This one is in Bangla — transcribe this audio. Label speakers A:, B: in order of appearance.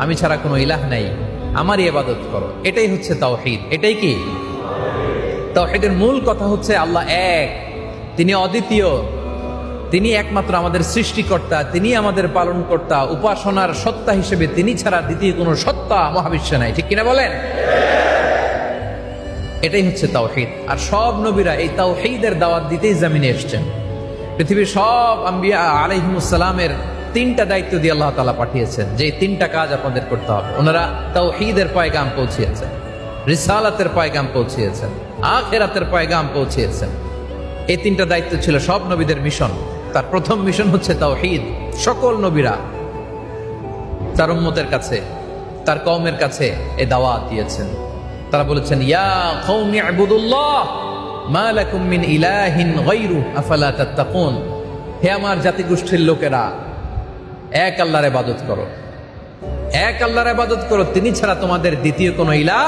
A: আমি ছাড়া কোনো ইলাহ নাই, আমারই ইবাদত করো। এটাই হচ্ছে তাওহীদ। এটাই কি তাওহীদের মূল কথা হচ্ছে আল্লাহ এক, তিনি অদ্বিতীয়, তিনি একমাত্র আমাদের সৃষ্টিকর্তা, তিনি আমাদের পালনকর্তা। উপাসনার সত্তা হিসেবে তিনি ছাড়া দ্বিতীয় কোনো সত্তা মহাবিশ্বে নাই। ঠিক কিনা বলেন? এটাই হচ্ছে তাওহীদ। আর সব নবীরা এই তাওহীদের দাওয়াত দিতেই জমিনে এসেছেন। পৃথিবীর সব আম্বিয়া আলাইহিমুস সালামের তিনটা দায়িত্ব দিয়ে আল্লাহ তাআলা পাঠিয়েছেন, যে তিনটা কাজ আপনাদের করতে হবে। ওনারা তাওহীদের পয়গাম পৌঁছিয়েছেন, রিসালাতের পয়গাম পৌঁছিয়েছেন, আখিরাতের পয়গাম পৌঁছিয়েছেন। এই তিনটা দায়িত্ব ছিল সব নবীদের মিশন। তার প্রথম মিশন হচ্ছে তাওহীদ। সকল নবীরা তার উম্মতের কাছে, তার কওমের কাছে এই দাওয়াত দিয়েছেন। তারা বলেছেন, ইয়া কওমি ইবুদুল্লাহ মা লাকুম মিন ইলাহিন গায়রু আফালা তাত্তাকুন। হে আমার জাতিগোষ্ঠীর লোকেরা, এক আল্লাহর ইবাদত করো, এক আল্লাহর ইবাদত করো, তিনি ছাড়া তোমাদের দ্বিতীয় কোনো ইলাহ